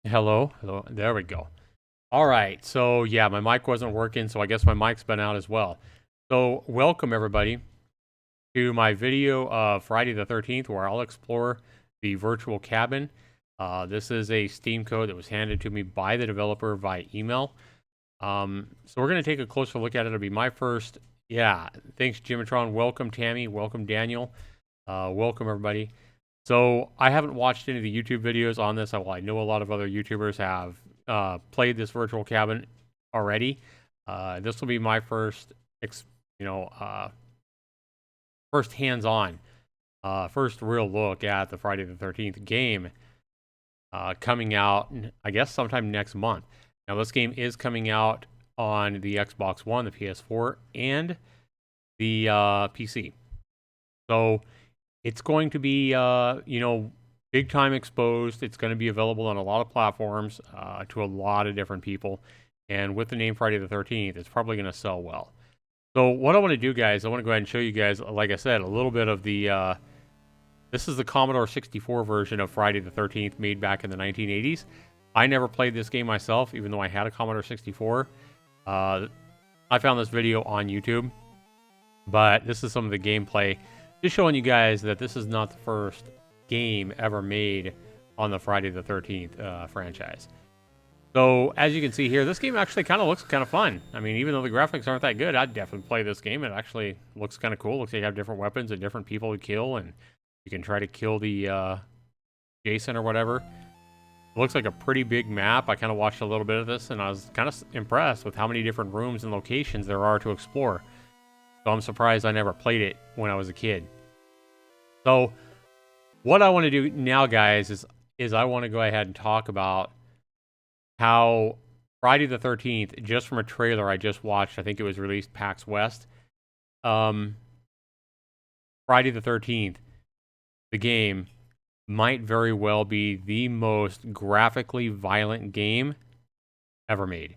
Hello, hello. There we go. All right. So yeah, my mic wasn't working, so I guess my mic's been out as well. So welcome everybody to my video of Friday the 13th, where I'll explore the virtual cabin. This is a Steam code that was handed to me by the developer via email. So we're going to take a closer look at it. It'll be my first. Yeah, thanks, Jimatron. Welcome, Tammy. Welcome, Daniel. Welcome, everybody. So I haven't watched any of the YouTube videos on this. Well, I know a lot of other YouTubers have played this virtual cabin already. This will be my first, first hands-on, first real look at the Friday the 13th game coming out, I guess, sometime next month. Now, this game is coming out on the Xbox One, the PS4, and the PC. So it's going to be, big time exposed. It's going to be available on a lot of platforms to a lot of different people. And with the name Friday the 13th, it's probably going to sell well. So what I want to do, guys, I want to go ahead and show you guys, like I said, a little bit of the... this is the Commodore 64 version of Friday the 13th made back in the 1980s. I never played this game myself, even though I had a Commodore 64. I found this video on YouTube. But this is some of the gameplay. Just showing you guys that this is not the first game ever made on the Friday the 13th franchise. So, as you can see here, this game actually kind of looks kind of fun. I mean, even though the graphics aren't that good, I'd definitely play this game. It actually looks kind of cool. Looks like you have different weapons and different people to kill, and you can try to kill the Jason or whatever. It looks like a pretty big map. I kind of watched a little bit of this, and I was kind of impressed with how many different rooms and locations there are to explore. So I'm surprised I never played it when I was a kid. So what I want to do now, guys, is I want to go ahead and talk about how Friday the 13th, just from a trailer I just watched, I think it was released PAX West. Friday the 13th, the game, might very well be the most graphically violent game ever made.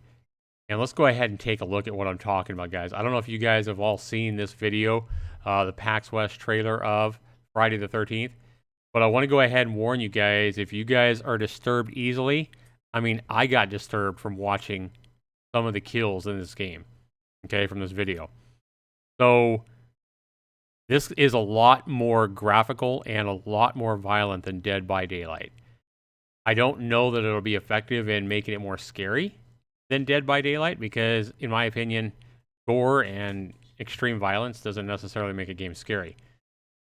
And let's go ahead and take a look at what I'm talking about, guys. I don't know if you guys have all seen this video, the PAX West trailer of Friday the 13th. But I want to go ahead and warn you guys, if you guys are disturbed easily, I mean, I got disturbed from watching some of the kills in this game, okay, from this video. So this is a lot more graphical and a lot more violent than Dead by Daylight. I don't know that it'll be effective in making it more scary than Dead by Daylight, because, in my opinion, gore and extreme violence doesn't necessarily make a game scary.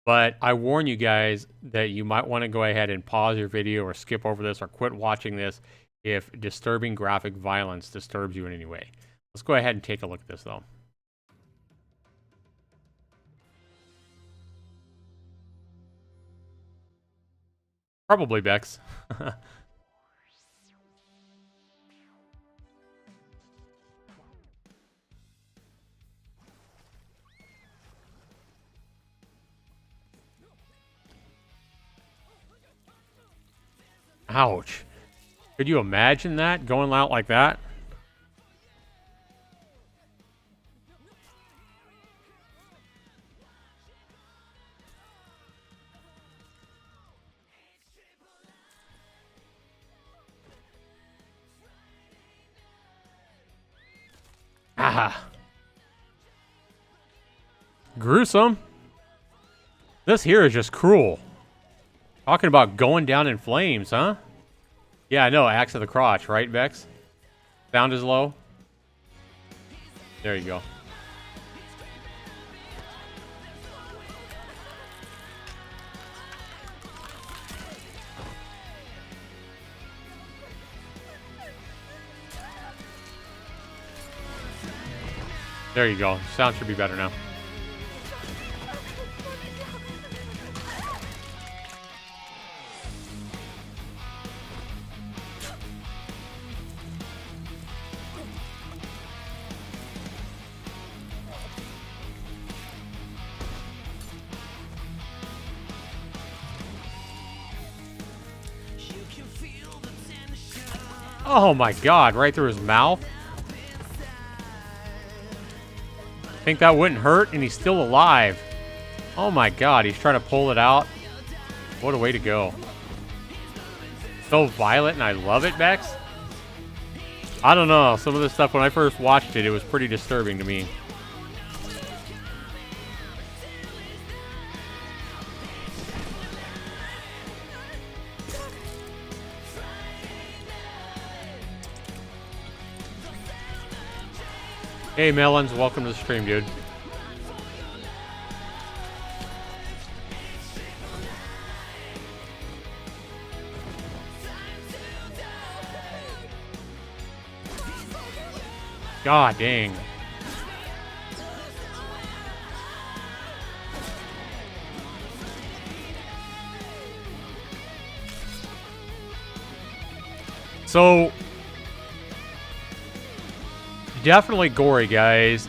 But I warn you guys that you might want to go ahead and pause your video or skip over this or quit watching this if disturbing graphic violence disturbs you in any way. Let's go ahead and take a look at this, though. Probably Bex. Ouch. Could you imagine that, going out like that? Ah. Gruesome. This here is just cruel. Talking about going down in flames, huh? Yeah, I know, axe to the crotch, right, Bex? Sound is low. There you go. There you go. Sound should be better now. Oh my god, right through his mouth. Think that wouldn't hurt, and he's still alive. Oh my god, he's trying to pull it out. What a way to go. so violent and I love it, Bex. I don't know. Some of the stuff when I first watched it, it was pretty disturbing to me. Hey, Melons, welcome to the stream, dude. God dang. So, definitely gory, guys.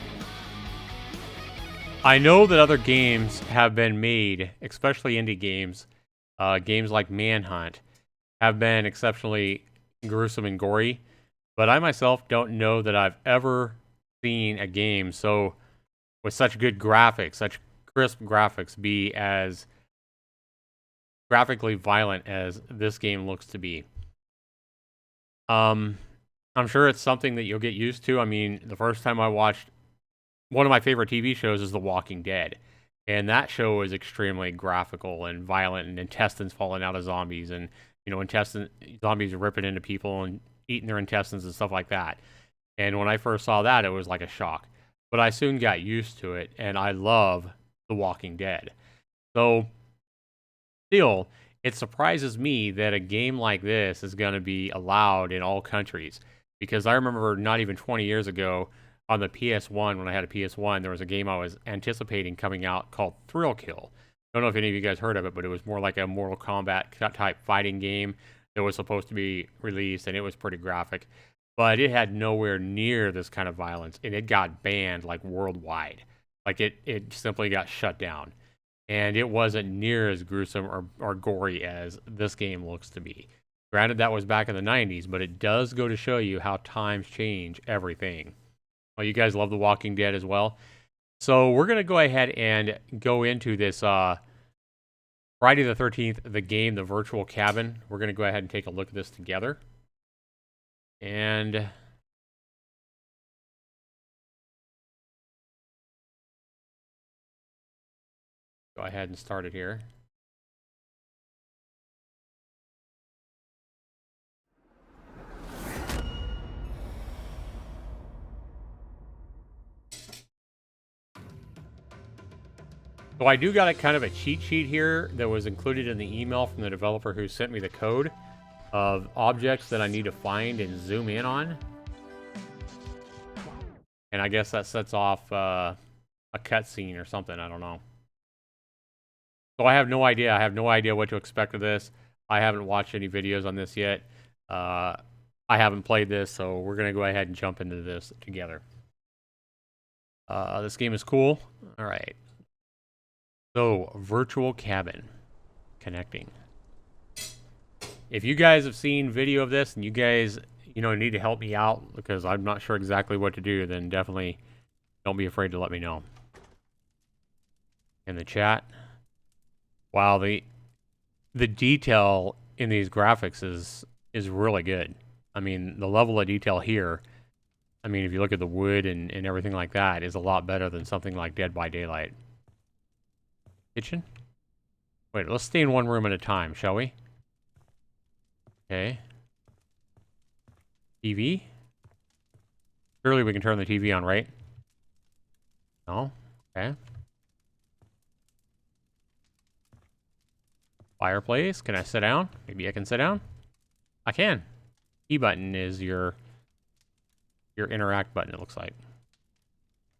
I know that other games have been made, especially indie games, games like Manhunt, have been exceptionally gruesome and gory. But I myself don't know that I've ever seen a game with such good graphics, such crisp graphics, be as graphically violent as this game looks to be. I'm sure it's something that you'll get used to. I mean, the first time I watched one of my favorite TV shows is The Walking Dead. And that show is extremely graphical and violent, and intestines falling out of zombies, and zombies ripping into people and eating their intestines and stuff like that. And when I first saw that, it was like a shock. But I soon got used to it, and I love The Walking Dead. So, still, it surprises me that a game like this is going to be allowed in all countries. Because I remember not even 20 years ago, on the PS1, when I had a PS1, there was a game I was anticipating coming out called Thrill Kill. I don't know if any of you guys heard of it, but it was more like a Mortal Kombat type fighting game that was supposed to be released, and it was pretty graphic. But it had nowhere near this kind of violence, and it got banned like worldwide. Like it simply got shut down. And it wasn't near as gruesome or gory as this game looks to be. Granted, that was back in the 90s, but it does go to show you how times change everything. Well, you guys love The Walking Dead as well. So we're going to go ahead and go into this Friday the 13th, the game, the virtual cabin. We're going to go ahead and take a look at this together. And go ahead and start it here. So I do got a kind of a cheat sheet here that was included in the email from the developer who sent me the code of objects that I need to find and zoom in on. And I guess that sets off a cutscene or something. I don't know. So I have no idea. I have no idea what to expect of this. I haven't watched any videos on this yet. I haven't played this, so we're going to go ahead and jump into this together. This game is cool. All right. So, virtual cabin. Connecting. If you guys have seen video of this and you guys, need to help me out because I'm not sure exactly what to do, then definitely don't be afraid to let me know. In the chat. Wow, the detail in these graphics is really good. I mean, the level of detail here, I mean, if you look at the wood and everything like that, is a lot better than something like Dead by Daylight. Kitchen? Wait, let's stay in one room at a time, shall we? Okay. TV? Surely we can turn the TV on, right? No? Okay. Fireplace? Can I sit down? Maybe I can sit down? I can. E button is your interact button, it looks like.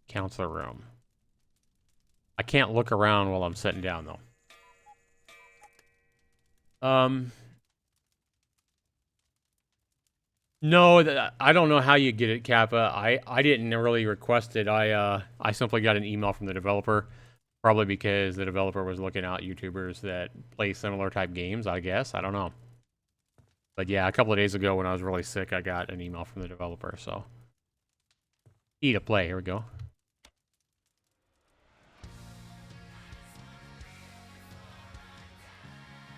Counselor room. I can't look around while I'm sitting down, though. No, I don't know how you get it, Kappa. I didn't really request it. I simply got an email from the developer, probably because the developer was looking out YouTubers that play similar type games, I guess. I don't know. But yeah, a couple of days ago when I was really sick, I got an email from the developer, so. E to play, here we go.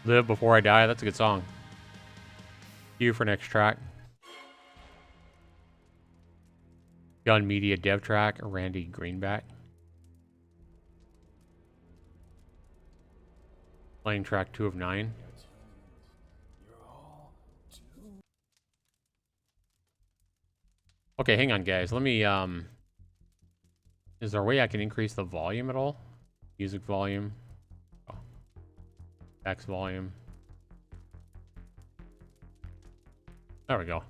Live Before I Die, that's a good song. You for next track. Gun Media Dev Track, Randy Greenback. Playing track 2 of 9. Okay, hang on, guys. Let me, is there a way I can increase the volume at all? Music volume. Oh. X volume. There we go.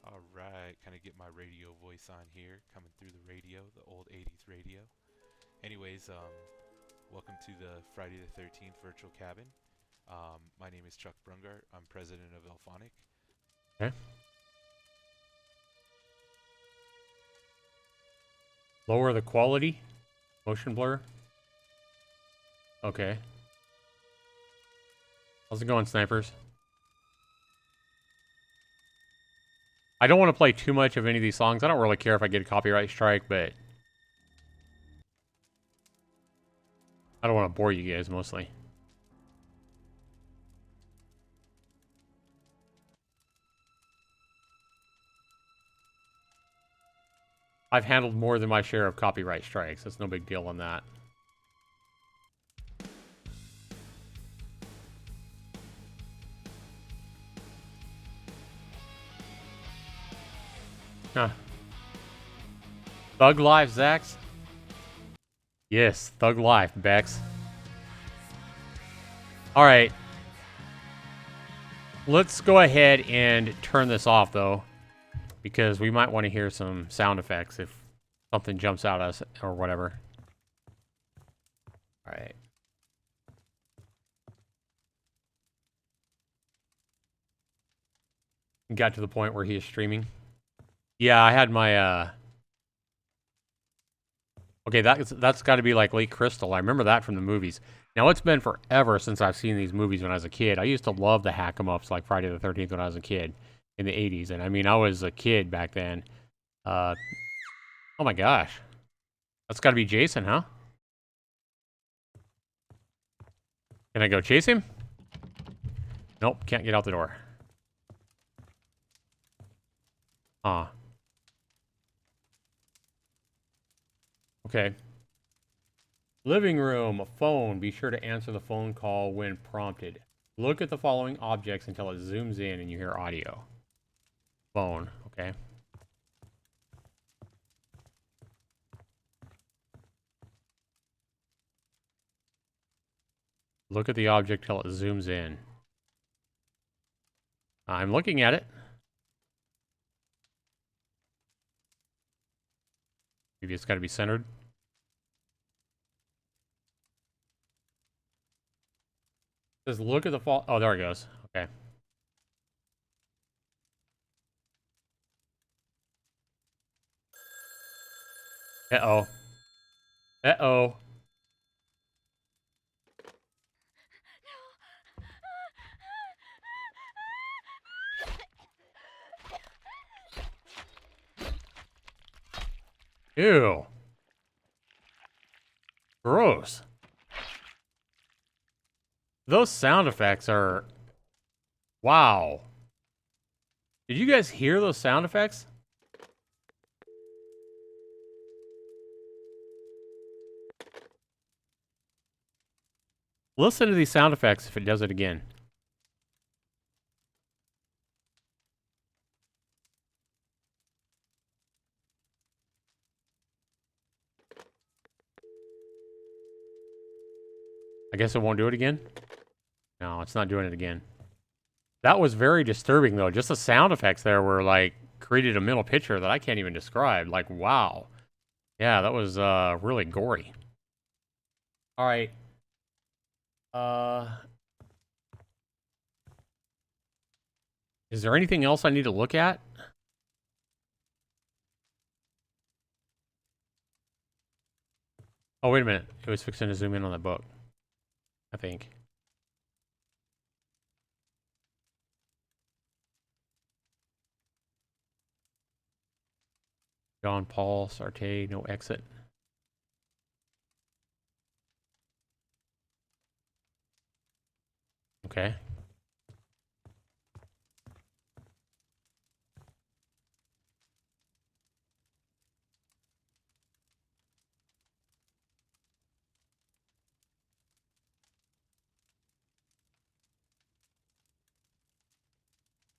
Alright, kind of get my radio voice on here, coming through the radio, the old 80s radio. Anyways, welcome to the Friday the 13th virtual cabin. My name is Chuck Brungart. I'm president of Elphonic. Okay. Lower the quality. Motion blur. Okay. How's it going, snipers? I don't want to play too much of any of these songs. I don't really care if I get a copyright strike, but I don't want to bore you guys mostly. I've handled more than my share of copyright strikes. That's no big deal on that. Huh. Thug Life, Zax? Yes, Thug Life, Bex. Alright. Let's go ahead and turn this off, though. Because we might want to hear some sound effects if something jumps out at us or whatever. Alright. Got to the point where he is streaming. Yeah, I had my, okay, that's got to be like Lake Crystal. I remember that from the movies. Now, it's been forever since I've seen these movies when I was a kid. I used to love the hack-em-ups like Friday the 13th when I was a kid in the 80s. And, I mean, I was a kid back then. Oh, my gosh. That's got to be Jason, huh? Can I go chase him? Nope, can't get out the door. Huh. Okay. Living room, phone. Be sure to answer the phone call when prompted. Look at the following objects until it zooms in and you hear audio. Phone, okay. Look at the object till it zooms in. I'm looking at it. Maybe it's got to be centered. It says look at the fall. Oh, there it goes. Okay. Uh-oh. Uh-oh. Ew. Gross. Those sound effects are... Wow. Did you guys hear those sound effects? Listen to these sound effects if it does it again. I guess it won't do it again? No, it's not doing it again. That was very disturbing, though. Just the sound effects there were, like, created a mental picture that I can't even describe. Like, wow. Yeah, that was really gory. All right. Is there anything else I need to look at? Oh, wait a minute. It was fixing to zoom in on that book, I think. John Paul Sartre, no exit. Okay.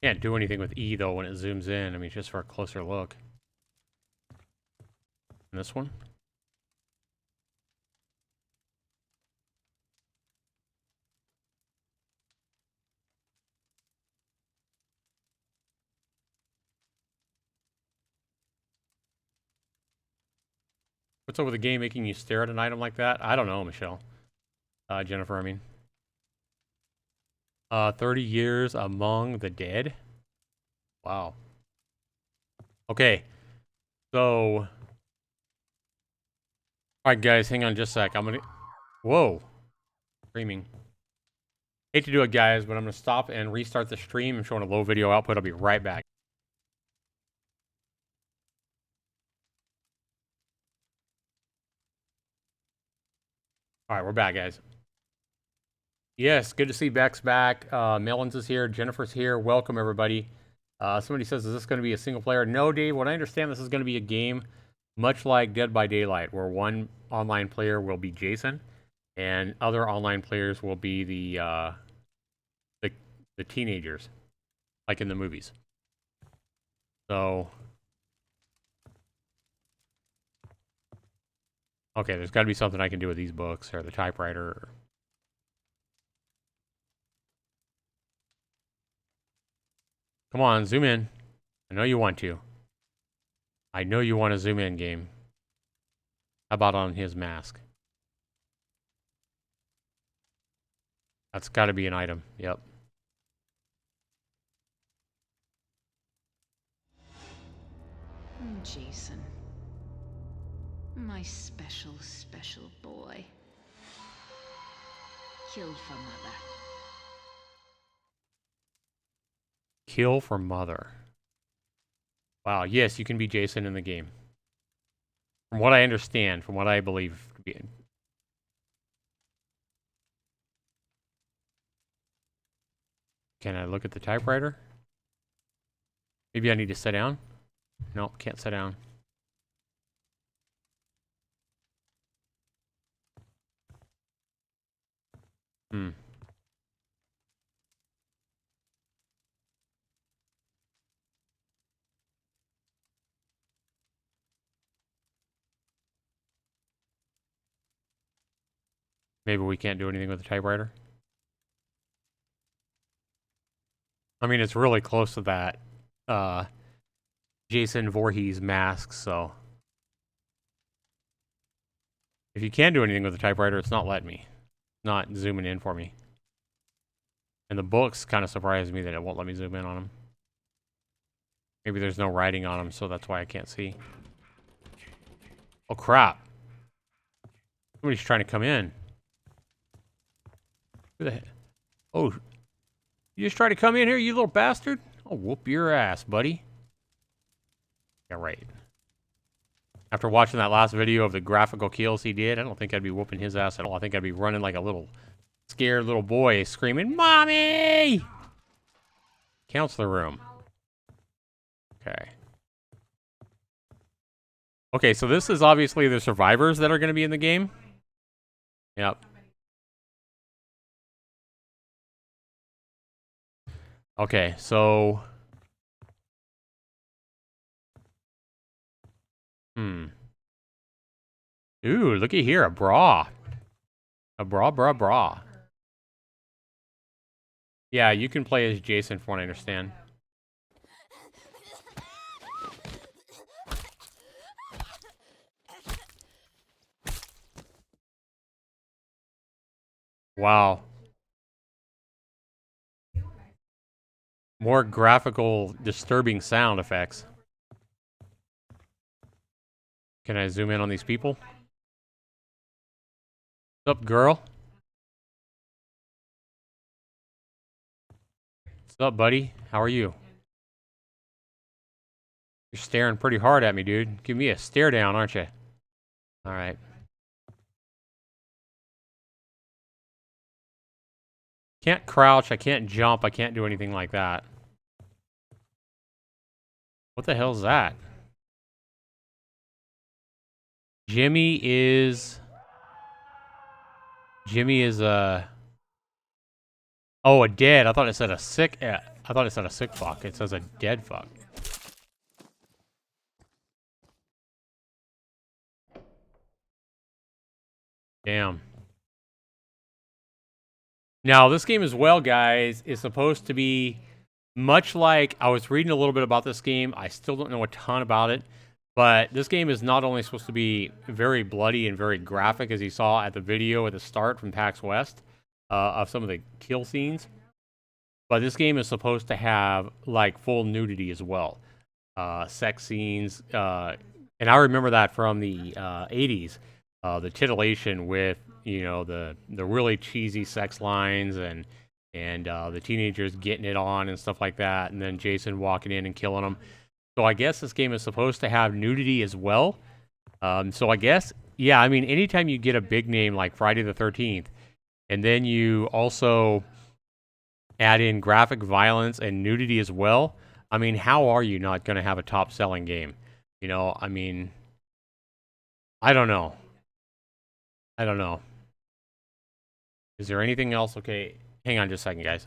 Can't do anything with E though when it zooms in. I mean, just for a closer look. And this one? What's over the game making you stare at an item like that? I don't know, Michelle. Jennifer, I mean. 30 years among the dead? Wow. Okay. So. Alright, guys, hang on just a sec. I'm gonna. Whoa. Screaming. Hate to do it, guys, but I'm gonna stop and restart the stream. I'm showing a low video output. I'll be right back. Alright, we're back, guys. Yes, good to see Bex back. Melons is here. Jennifer's here. Welcome, everybody. Somebody says, is this going to be a single player? No, Dave. What I understand, this is going to be a game much like Dead by Daylight, where one online player will be Jason, and other online players will be the teenagers, like in the movies. So, okay, there's got to be something I can do with these books or the typewriter. Come on, zoom in. I know you want to. I know you want to zoom in, game. How about on his mask? That's got to be an item. Yep. Jason. My special, special boy. Killed for mother. Kill for mother. Wow, yes, you can be Jason in the game. From what I understand, from what I believe to be. Can I look at the typewriter? Maybe I need to sit down? Nope, can't sit down. Maybe we can't do anything with the typewriter. I mean, it's really close to that Jason Voorhees mask, so. If you can do anything with the typewriter, it's not letting me. Not zooming in for me. And the books kind of surprised me that it won't let me zoom in on them. Maybe there's no writing on them, so that's why I can't see. Oh, crap. Somebody's trying to come in. Who the heck? Oh, you just try to come in here, you little bastard? I'll whoop your ass, buddy. Yeah, right. After watching that last video of the graphical kills he did, I don't think I'd be whooping his ass at all. I think I'd be running like a little scared little boy screaming, "Mommy!" Counselor room. Okay. Okay, so this is obviously the survivors that are going to be in the game. Yep. Okay, so... Ooh, looky here, a bra. A bra. Yeah, you can play as Jason from what I understand. Wow. More graphical, disturbing sound effects. Can I zoom in on these people? What's up, girl? What's up, buddy? How are you? You're staring pretty hard at me, dude. Give me a stare down, aren't you? All right. Can't crouch. I can't jump. I can't do anything like that. What the hell's that? Jimmy is oh, a dead. I thought it said a sick. I thought it said a sick fuck. It says a dead fuck. Damn. Now, this game as well, guys, is supposed to be much like, I was reading a little bit about this game. I still don't know a ton about it. But this game is not only supposed to be very bloody and very graphic, as you saw at the video at the start from PAX West, of some of the kill scenes, but this game is supposed to have, like, full nudity as well. Sex scenes. And I remember that from the 80s. The titillation with, you know, the really cheesy sex lines and the teenagers getting it on and stuff like that, and then Jason walking in and killing them. So I guess this game is supposed to have nudity as well. So I guess, yeah, I mean, anytime you get a big name like Friday the 13th, and then you also add in graphic violence and nudity as well, I mean, how are you not going to have a top-selling game? You know, I mean, I don't know. I don't know. Is there anything else? Okay, hang on just a second, guys.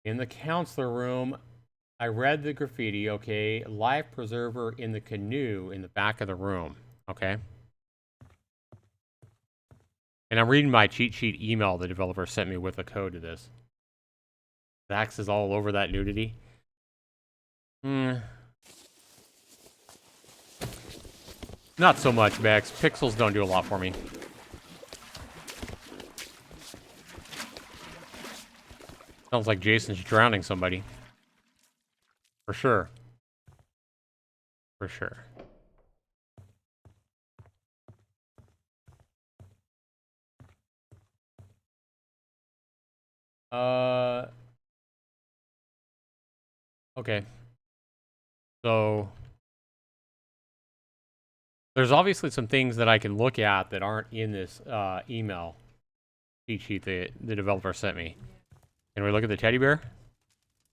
In the counselor room, I read the graffiti, okay? Life preserver in the canoe in the back of the room, okay? And I'm reading my cheat sheet email the developer sent me with a code to this. Zax is all over that nudity. Not so much, Bex. Pixels don't do a lot for me. Sounds like Jason's drowning somebody. For sure. For sure. Okay. So there's obviously some things that I can look at that aren't in this email cheat sheet that the developer sent me. Can we look at the teddy bear?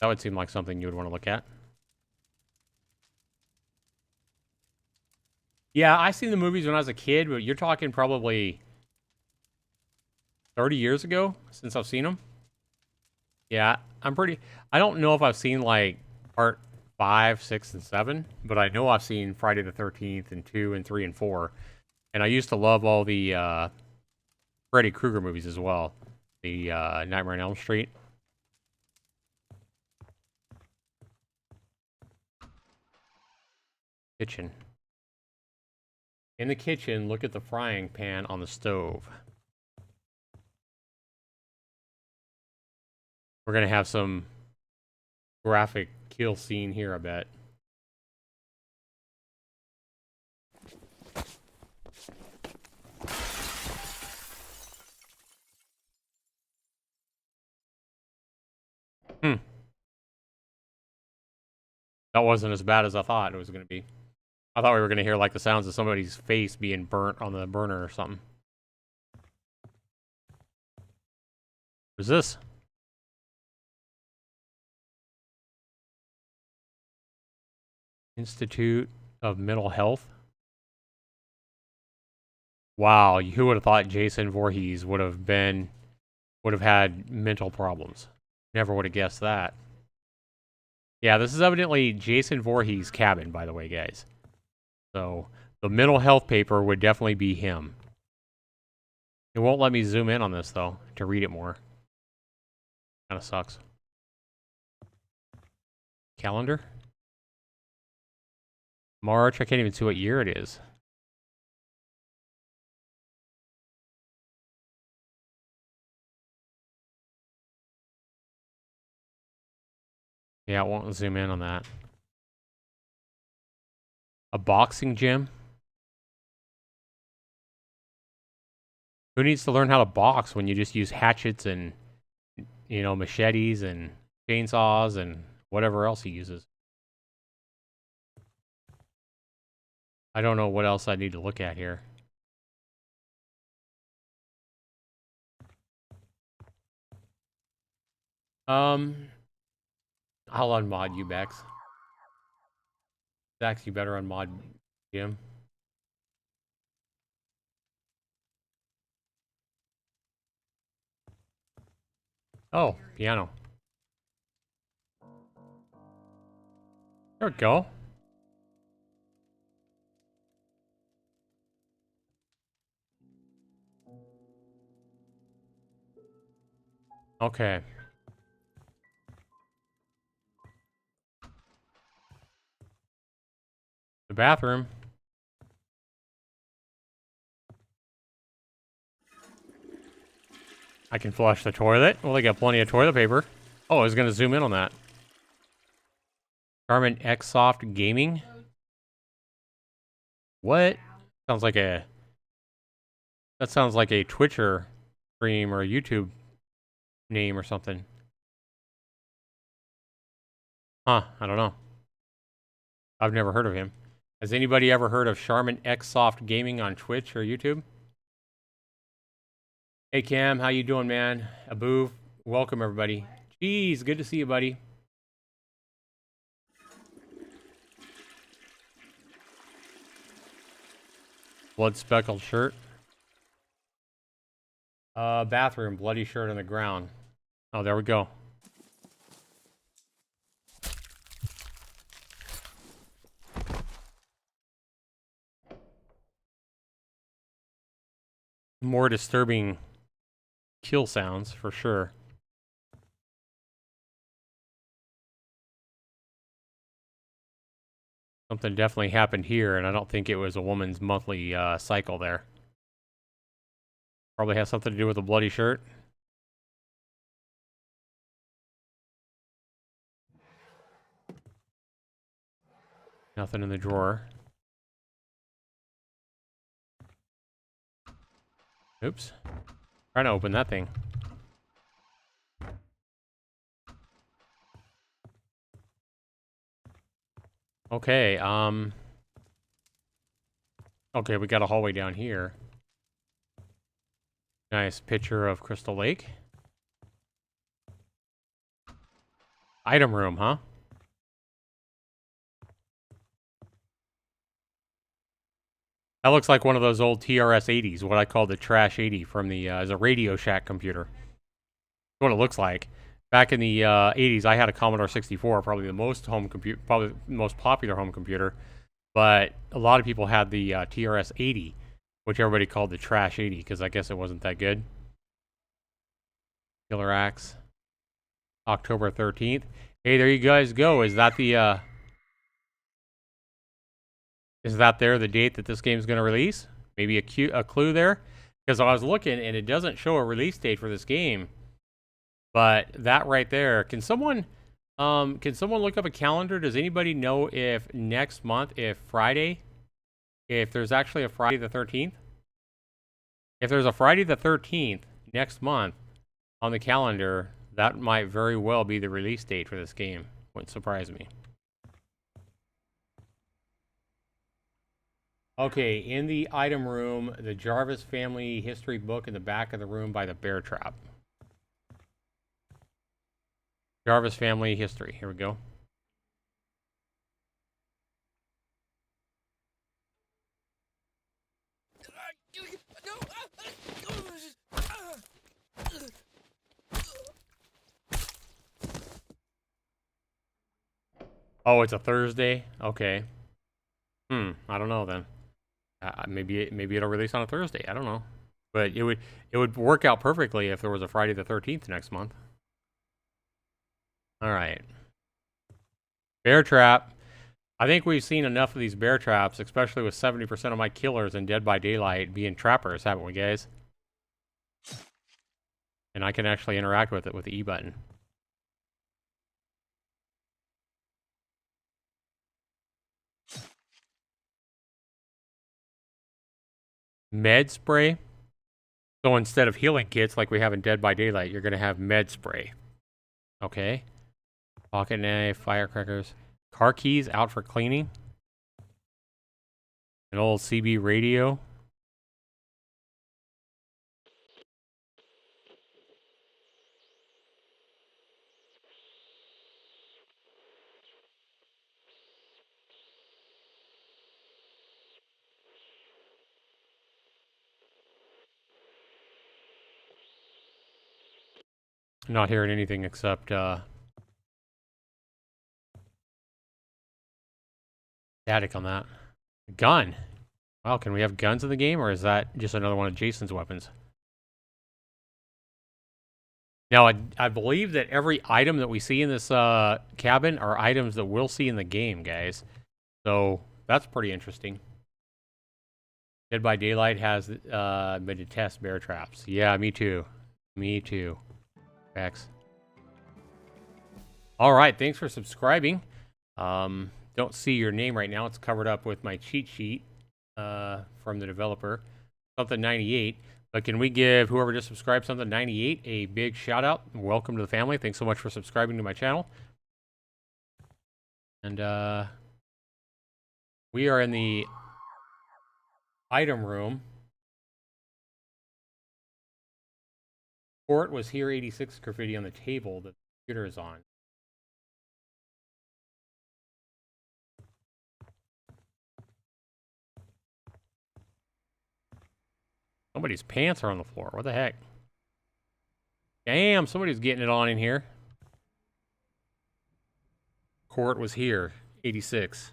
That would seem like something you would want to look at. Yeah, I seen the movies when I was a kid, but you're talking probably 30 years ago since I've seen them. Yeah, I don't know if I've seen like part 5, 6, and 7, but I know I've seen Friday the 13th and 2 and 3 and 4. And I used to love all the Freddy Krueger movies as well. The Nightmare on Elm Street. Kitchen. In the kitchen, look at the frying pan on the stove. We're going to have some graphic kill scene here, I bet. That wasn't as bad as I thought it was going to be. I thought we were going to hear like the sounds of somebody's face being burnt on the burner or something. What is this? Institute of Mental Health. Wow, who would have thought Jason Voorhees would have had mental problems? Never would have guessed that. Yeah, this is evidently Jason Voorhees' cabin, by the way, guys. So the mental health paper would definitely be him. It won't let me zoom in on this though to read it more. Kind of sucks. Calendar. March. I can't even see what year it is. Yeah, it won't zoom in on that. A boxing gym? Who needs to learn how to box when you just use hatchets and, you know, machetes and chainsaws and whatever else he uses. I don't know what else I need to look at here. I'll unmod you, Bex. Zax, you better unmod Jim. Oh, piano. There we go. Okay. The bathroom. I can flush the toilet. Well, they got plenty of toilet paper. Oh, I was going to zoom in on that. Garmin Xsoft Gaming. What? Sounds like a... That sounds like a Twitcher stream or a YouTube name or something. Huh, I don't know. I've never heard of him. Has anybody ever heard of Charmin Xsoft Gaming on Twitch or YouTube? Hey Cam, how you doing, man? Abu, welcome everybody. Jeez, good to see you, buddy. Blood speckled shirt. Bathroom, bloody shirt on the ground. Oh, there we go. More disturbing kill sounds, for sure. Something definitely happened here, and I don't think it was a woman's monthly cycle there. Probably has something to do with a bloody shirt. Nothing in the drawer. Oops. Trying to open that thing. Okay, okay, we got a hallway down here. Nice picture of Crystal Lake. Item room, huh? That looks like one of those old TRS-80s, what I call the Trash 80 from the, as a Radio Shack computer. That's what it looks like. Back in the 80s, I had a Commodore 64, probably the most popular home computer. But a lot of people had the TRS-80, which everybody called the Trash 80, because I guess it wasn't that good. Killer Axe. October 13th. Hey, there you guys go. Is that the, is that there the date that this game's going to release? Maybe a clue there? Because I was looking, and it doesn't show a release date for this game. But that right there, can someone look up a calendar? Does anybody know if next month, if there's actually a Friday the 13th? If there's a Friday the 13th next month on the calendar, that might very well be the release date for this game. Wouldn't surprise me. Okay, in the item room, the Jarvis family history book in the back of the room by the bear trap. Jarvis family history. Here we go. Oh, it's a Thursday? Okay. I don't know then. Maybe it'll release on a Thursday. I don't know. But it would work out perfectly if there was a Friday the 13th next month. All right. Bear trap. I think we've seen enough of these bear traps, especially with 70% of my killers in Dead by Daylight being trappers, haven't we, guys? And I can actually interact with it with the E button. Med spray. So instead of healing kits like we have in Dead by Daylight, you're going to have med spray. Okay. Pocket knife, firecrackers. Car keys out for cleaning. An old CB radio. I'm not hearing anything except static on that. Gun. Wow, can we have guns in the game, or is that just another one of Jason's weapons? Now, I believe that every item that we see in this cabin are items that we'll see in the game, guys. So that's pretty interesting. Dead by Daylight has been to test bear traps. Yeah, me too. Me too. X. All right, thanks for subscribing. Don't see your name right now. It's covered up with my cheat sheet from the developer. Something 98. But can we give whoever just subscribed something 98 a big shout out? Welcome to the family. Thanks so much for subscribing to my channel. And we are in the item room. Port was here 86 graffiti on the table that the computer is on. Somebody's pants are on the floor. What the heck? Damn, somebody's getting it on in here. Court was here, 86.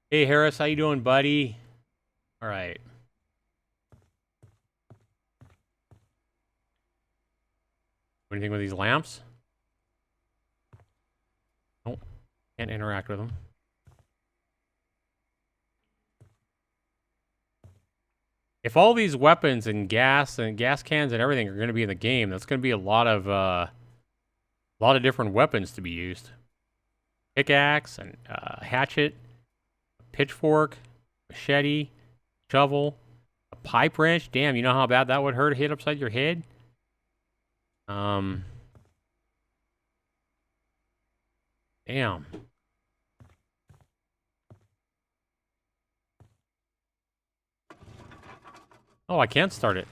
Hey Harris, how you doing, buddy? All right. Anything with these lamps? Nope. Can't interact with them. If all these weapons and gas cans and everything are going to be in the game, that's going to be a lot of different weapons to be used. Pickaxe and hatchet, pitchfork, machete, shovel, a pipe wrench. Damn, you know how bad that would hurt to hit upside your head? Damn. Oh, I can't start it.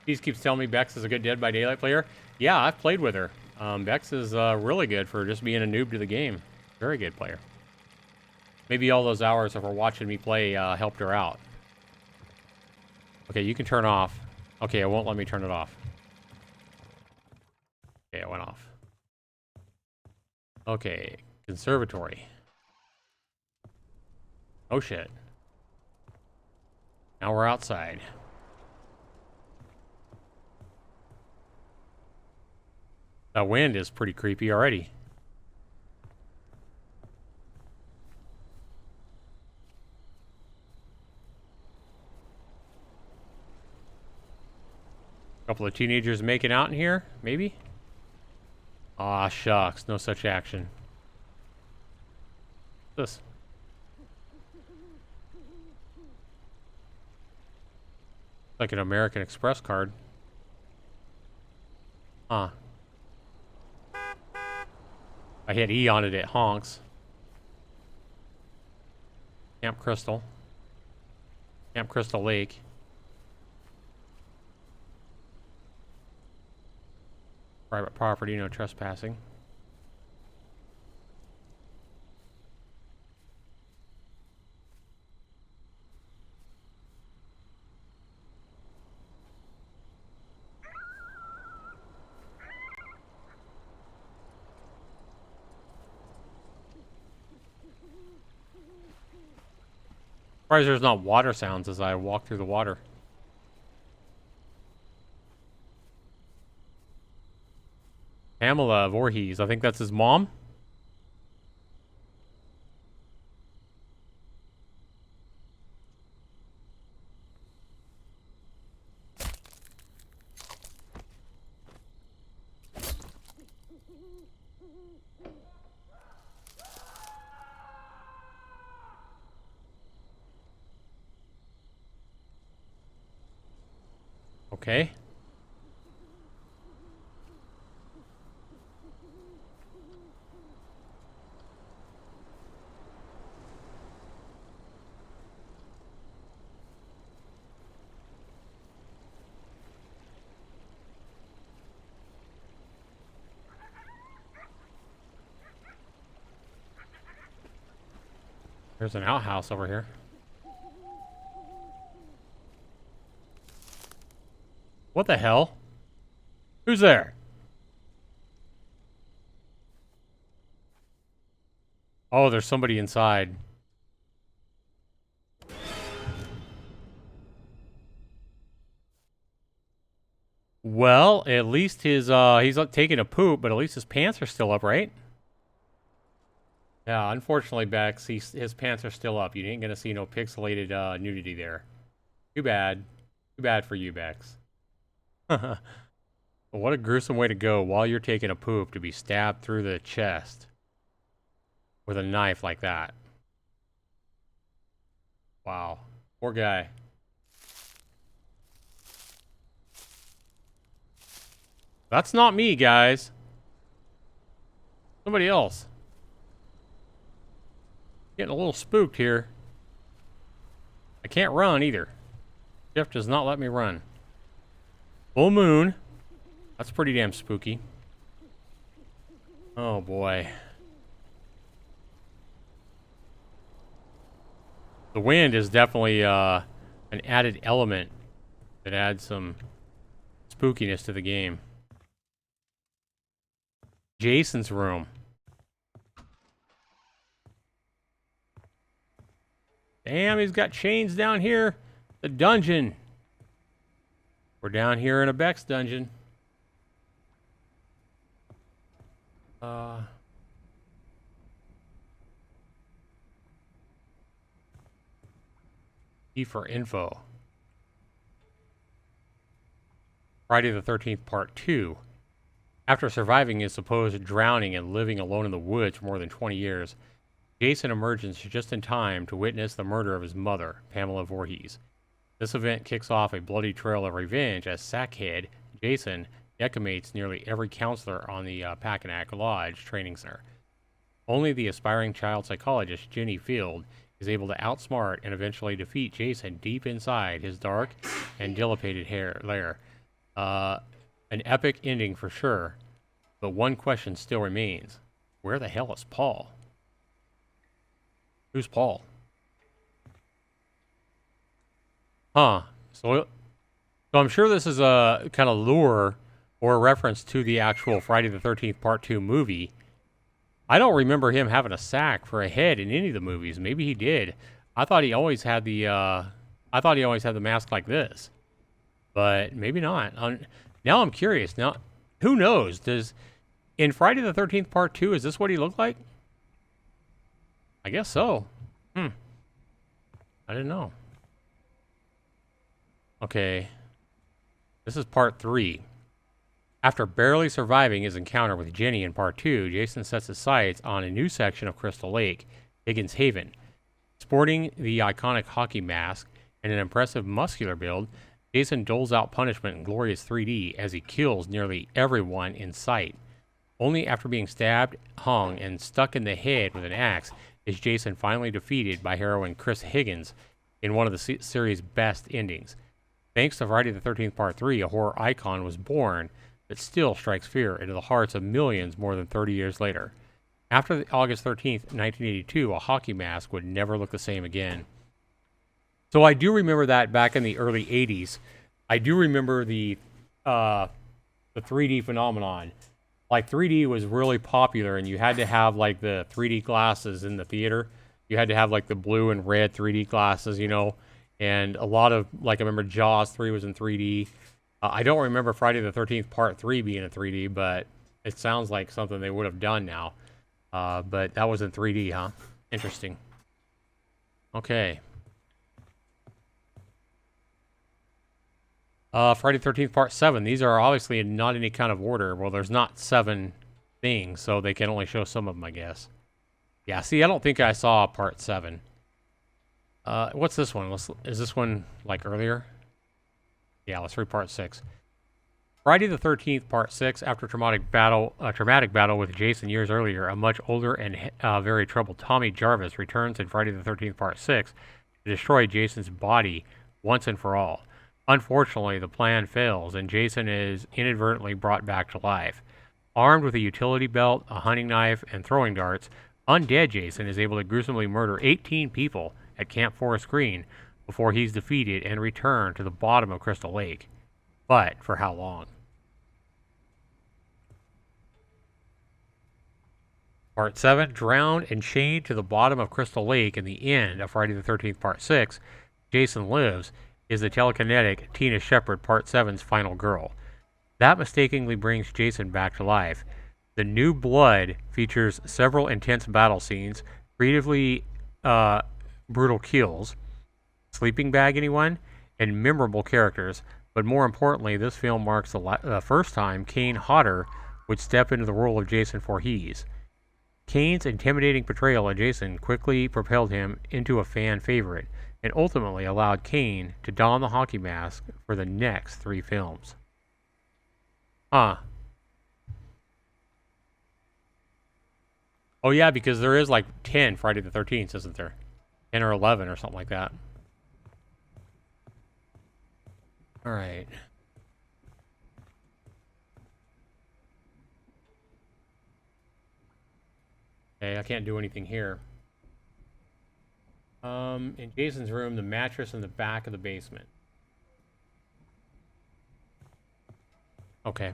He keeps telling me Bex is a good Dead by Daylight player. Yeah, I've played with her. Bex is really good for just being a noob to the game. Very good player. Maybe all those hours of her watching me play helped her out. Okay, you can turn off. Okay, it won't let me turn it off. Okay, it went off. Okay, conservatory. Oh shit. Now we're outside. That wind is pretty creepy already. Couple of teenagers making out in here, maybe? Aw, shucks. No such action. What's this? Like an American Express card. Huh. I hit E on it, it honks. Camp Crystal. Camp Crystal Lake. Private property, no trespassing. Surprised there's not water sounds as I walk through the water. Pamela Voorhees, I think that's his mom. 'Cause Okay. There's an outhouse over here. What the hell? Who's there? Oh, there's somebody inside. Well, at least he's taking a poop, but at least his pants are still up, right? Yeah, unfortunately, Bex, his pants are still up. You ain't gonna see no pixelated nudity there. Too bad. Too bad for you, Bex. What a gruesome way to go while you're taking a poop to be stabbed through the chest with a knife like that. Wow. Poor guy. That's not me, guys. Somebody else. Getting a little spooked here. I can't run either. Jeff does not let me run. Full moon. That's pretty damn spooky. Oh boy. The wind is definitely an added element that adds some spookiness to the game. Jason's room. Damn, he's got chains down here. The dungeon. We're down here in a Bex dungeon. E for info. Friday the 13th, Part 2. After surviving his supposed drowning and living alone in the woods for more than 20 years, Jason emerges just in time to witness the murder of his mother, Pamela Voorhees. This event kicks off a bloody trail of revenge as Sackhead, Jason, decimates nearly every counselor on the Packanack Lodge Training Center. Only the aspiring child psychologist, Jenny Field, is able to outsmart and eventually defeat Jason deep inside his dark and dilapidated lair. An epic ending for sure, but one question still remains. Where the hell is Paul? Who's Paul? Huh. So I'm sure this is a kind of lure or a reference to the actual Friday the 13th Part 2 movie. I don't remember him having a sack for a head in any of the movies. Maybe he did. I thought he always had the mask like this. But maybe not. Now I'm curious. Now, who knows? In Friday the 13th Part 2, is this what he looked like? I guess so. I didn't know. Okay. This is Part 3. After barely surviving his encounter with Jenny in Part 2, Jason sets his sights on a new section of Crystal Lake, Higgins Haven. Sporting the iconic hockey mask and an impressive muscular build, Jason doles out punishment in glorious 3D as he kills nearly everyone in sight. Only after being stabbed, hung, and stuck in the head with an axe is Jason finally defeated by heroine Chris Higgins in one of the series' best endings. Thanks to Friday the 13th Part 3, a horror icon was born that still strikes fear into the hearts of millions more than 30 years later. After August 13th, 1982, a hockey mask would never look the same again. So I do remember that back in the early 80s. I do remember the 3D phenomenon. Like 3D was really popular, and you had to have like the 3D glasses in the theater. You had to have like the blue and red 3D glasses, you know. And a lot of, like, I remember Jaws 3 was in 3D. I don't remember Friday the 13th Part 3 being in 3D, but it sounds like something they would have done now. But that was in 3D, huh? Interesting. Okay. Friday the 13th Part 7. These are obviously not any kind of order. Well, there's not 7 things, so they can only show some of them, I guess. Yeah, see, I don't think I saw part 7. What's this one? Is this one like earlier? Yeah, let's read part 6. Friday the 13th, part 6. After a traumatic battle with Jason years earlier, a much older and very troubled Tommy Jarvis returns in Friday the 13th, part 6 to destroy Jason's body once and for all. Unfortunately, the plan fails, and Jason is inadvertently brought back to life. Armed with a utility belt, a hunting knife, and throwing darts, undead Jason is able to gruesomely murder 18 people at Camp Forest Green before he's defeated and returned to the bottom of Crystal Lake. But for how long? Part 7, drowned and chained to the bottom of Crystal Lake in the end of Friday the 13th, Part 6, Jason Lives, is the telekinetic Tina Shepard Part 7's final girl. That mistakenly brings Jason back to life. The New Blood features several intense battle scenes, creatively brutal kills, sleeping bag anyone, and memorable characters. But more importantly, this film marks the first time Kane Hodder would step into the role of Jason Voorhees. Kane's intimidating portrayal of Jason quickly propelled him into a fan favorite, and ultimately allowed Kane to don the hockey mask for the next 3 films. Huh. Oh yeah, because there is like 10 Friday the 13th, isn't there? 10 or 11 or something like that. Alright. Okay, I can't do anything here. In Jason's room, the mattress in the back of the basement. Okay.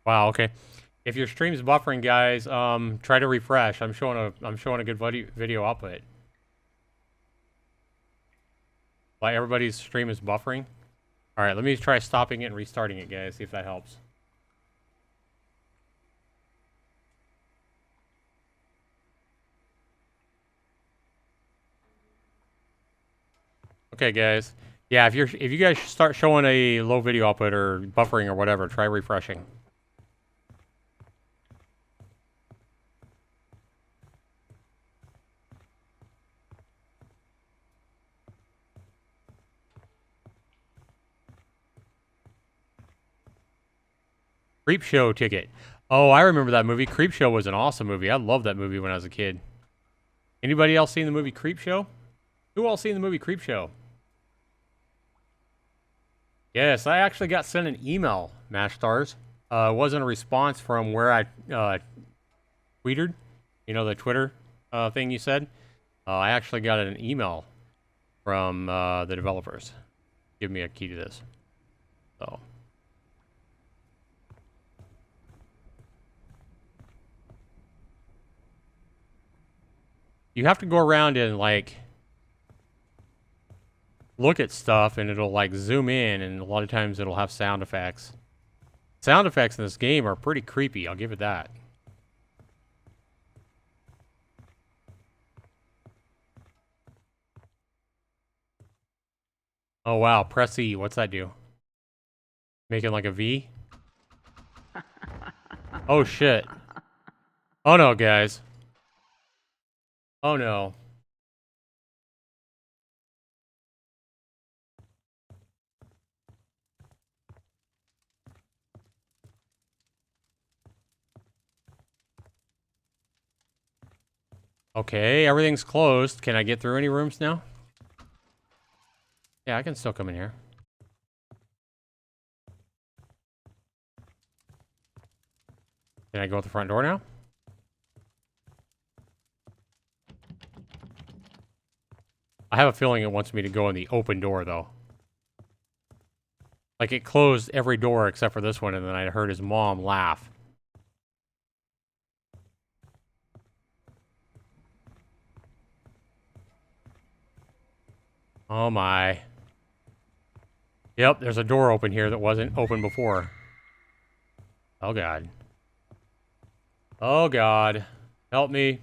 Wow, okay. If your stream's buffering, guys, try to refresh. I'm showing a good video output. Like everybody's stream is buffering. All right, let me try stopping it and restarting it, guys. See if that helps. Okay, guys. Yeah, if you guys start showing a low video output or buffering or whatever, try refreshing. Creepshow ticket. Oh, I remember that movie. Creepshow was an awesome movie. I loved that movie when I was a kid. Anybody else seen the movie Creepshow? Who all seen the movie Creepshow? Yes, I actually got sent an email, Mash Stars. It wasn't a response from where I tweeted. You know, the Twitter thing you said? I actually got an email from the developers. Give me a key to this. So. You have to go around and, like, look at stuff, and it'll, like, zoom in, and a lot of times it'll have sound effects. Sound effects in this game are pretty creepy, I'll give it that. Oh, wow, press E. What's that do? Making like a V? Oh, shit. Oh, no, guys. Oh, no. Okay, everything's closed. Can I get through any rooms now? Yeah, I can still come in here. Can I go out the front door now? I have a feeling it wants me to go in the open door, though. Like, it closed every door except for this one, and then I heard his mom laugh. Oh my. Yep, there's a door open here that wasn't open before. Oh god. Oh god. Help me.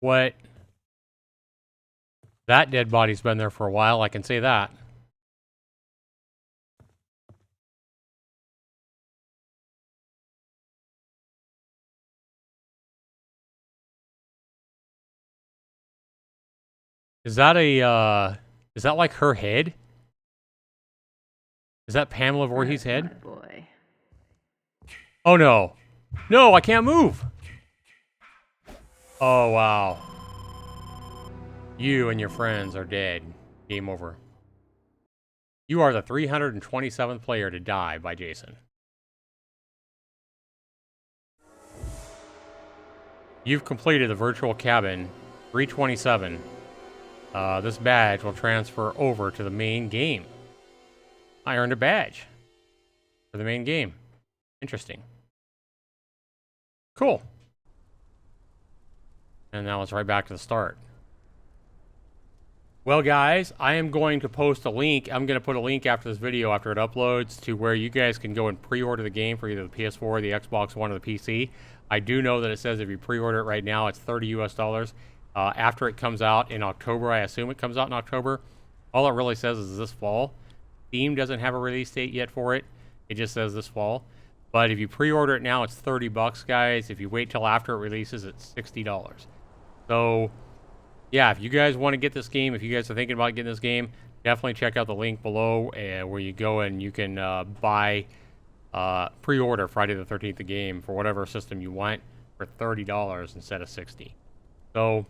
What? That dead body's been there for a while, I can say that. Is that is that like her head? Is that Pamela Voorhees' That's head? my boy. Oh no. No, I can't move. Oh wow. You and your friends are dead. Game over. You are the 327th player to die by Jason. You've completed the virtual cabin 327. This badge will transfer over to the main game. I earned a badge for the main game. Interesting. Cool. And now it's right back to the start. Well, guys, I am going to post a link. I'm going to put a link after this video, after it uploads, to where you guys can go and pre-order the game for either the PS4, the Xbox One, or the PC. I do know that it says if you pre-order it right now, it's $30 US. After it comes out in October, I assume it comes out in October. All it really says is this fall. Steam doesn't have a release date yet for it. It just says this fall. But if you pre-order it now, it's $30, guys. If you wait till after it releases, it's $60. So, yeah, if you guys want to get this game, if you guys are thinking about getting this game, definitely check out the link below where you go and you can buy, pre-order Friday the 13th the game for whatever system you want for $30 instead of $60. So,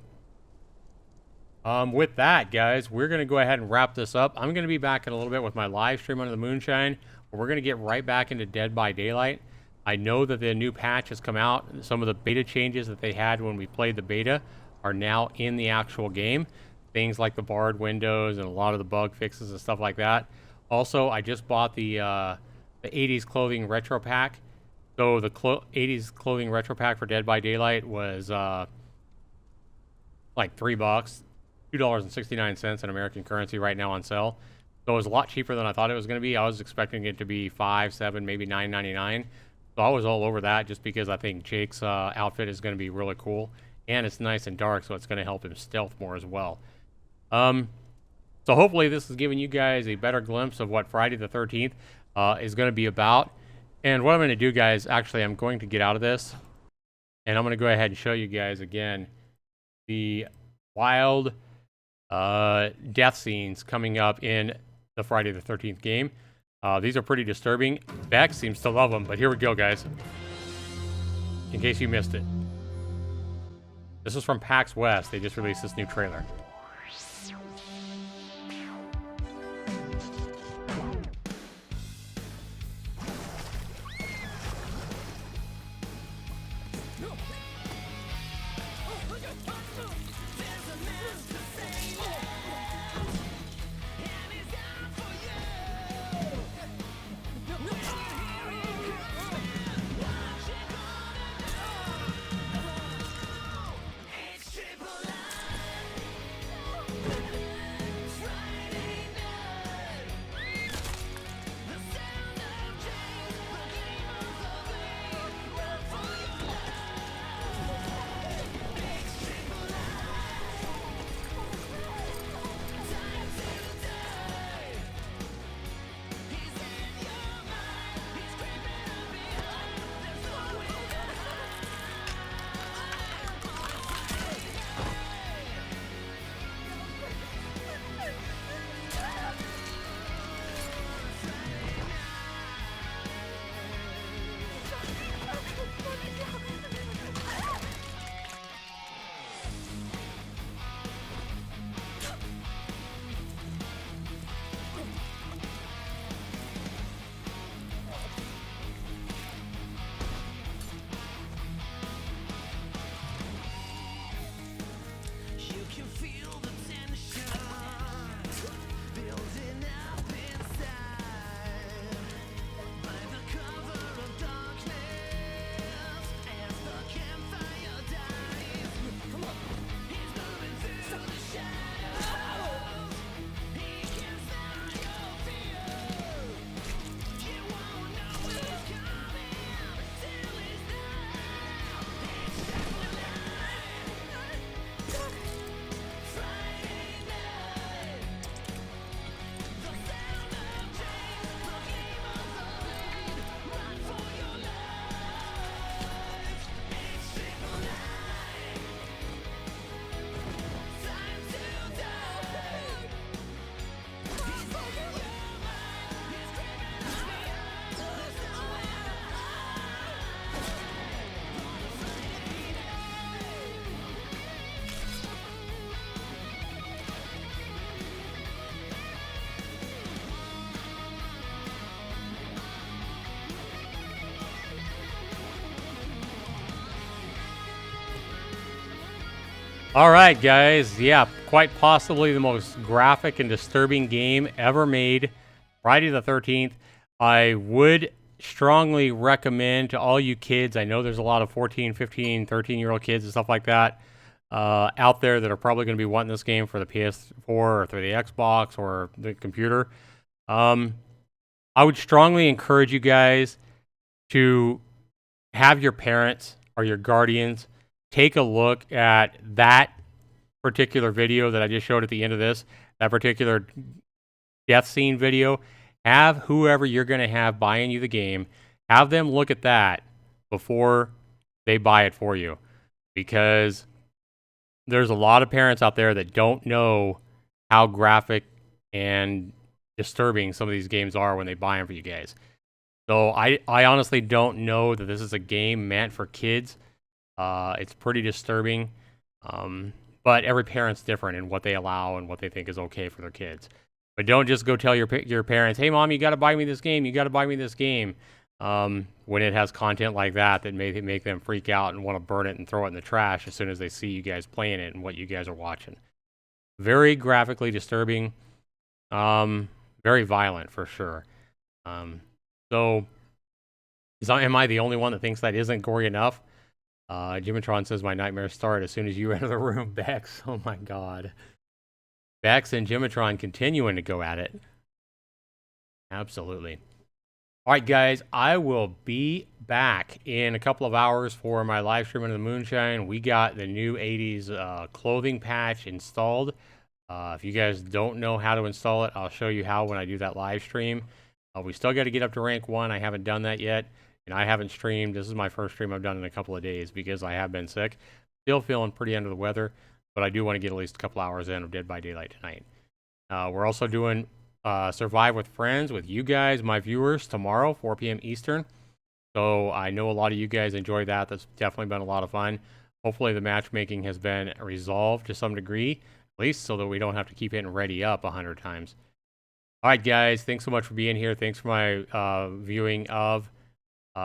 with that, guys, we're going to go ahead and wrap this up. I'm going to be back in a little bit with my live stream Under the Moonshine, where we're going to get right back into Dead by Daylight. I know that the new patch has come out. Some of the beta changes that they had when we played the beta are now in the actual game. Things like the barred windows and a lot of the bug fixes and stuff like that. Also, I just bought the 80s clothing retro pack. So the 80s clothing retro pack for Dead by Daylight was like $3, $2.69 in American currency right now on sale. So it was a lot cheaper than I thought it was going to be. I was expecting it to be $5, $7, maybe $9.99. So I was all over that just because I think Jake's outfit is going to be really cool. And it's nice and dark, so it's going to help him stealth more as well. So hopefully this is giving you guys a better glimpse of what Friday the 13th is going to be about. And what I'm going to do, guys, actually, I'm going to get out of this. And I'm going to go ahead and show you guys again the wild death scenes coming up in the Friday the 13th game. These are pretty disturbing. Beck seems to love them, but here we go, guys. In case you missed it. This is from PAX West. They just released this new trailer. All right, guys. Yeah, quite possibly the most graphic and disturbing game ever made. Friday the 13th. I would strongly recommend to all you kids. I know there's a lot of 14, 15, 13-year-old kids and stuff like that out there that are probably going to be wanting this game for the PS4 or through the Xbox or the computer. I would strongly encourage you guys to have your parents or your guardians take a look at that particular video that I just showed at the end of this, that particular death scene video. Have whoever you're going to have buying you the game, have them look at that before they buy it for you. Because there's a lot of parents out there that don't know how graphic and disturbing some of these games are when they buy them for you guys. So I honestly don't know that this is a game meant for kids. It's pretty disturbing. But every parent's different in what they allow and what they think is okay for their kids. But don't just go tell your parents, "Hey, mom, you got to buy me this game. You got to buy me this game." When it has content like that may make them freak out and want to burn it and throw it in the trash as soon as they see you guys playing it and what you guys are watching. Very graphically disturbing. Very violent for sure. So, am I the only one that thinks that isn't gory enough? Jimatron says my nightmares start as soon as you enter the room, Bex. Oh my god. Bex and Jimatron continuing to go at it. Absolutely. All right, guys, I will be back in a couple of hours for my live stream into the moonshine. We got the new 80s clothing patch installed. If you guys don't know how to install it, I'll show you how when I do that live stream. We still got to get up to rank 1. I haven't done that yet, and I haven't streamed. This is my first stream I've done in a couple of days because I have been sick. Still feeling pretty under the weather, but I do want to get at least a couple hours in of Dead by Daylight tonight. We're also doing Survive with Friends with you guys, my viewers, tomorrow, 4 p.m. Eastern. So I know a lot of you guys enjoy that. That's definitely been a lot of fun. Hopefully the matchmaking has been resolved to some degree, at least so that we don't have to keep hitting ready up 100 times. All right, guys, thanks so much for being here. Thanks for my viewing of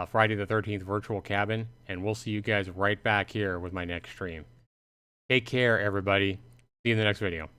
Friday the 13th Virtual Cabin, and we'll see you guys right back here with my next stream. Take care, everybody. See you in the next video.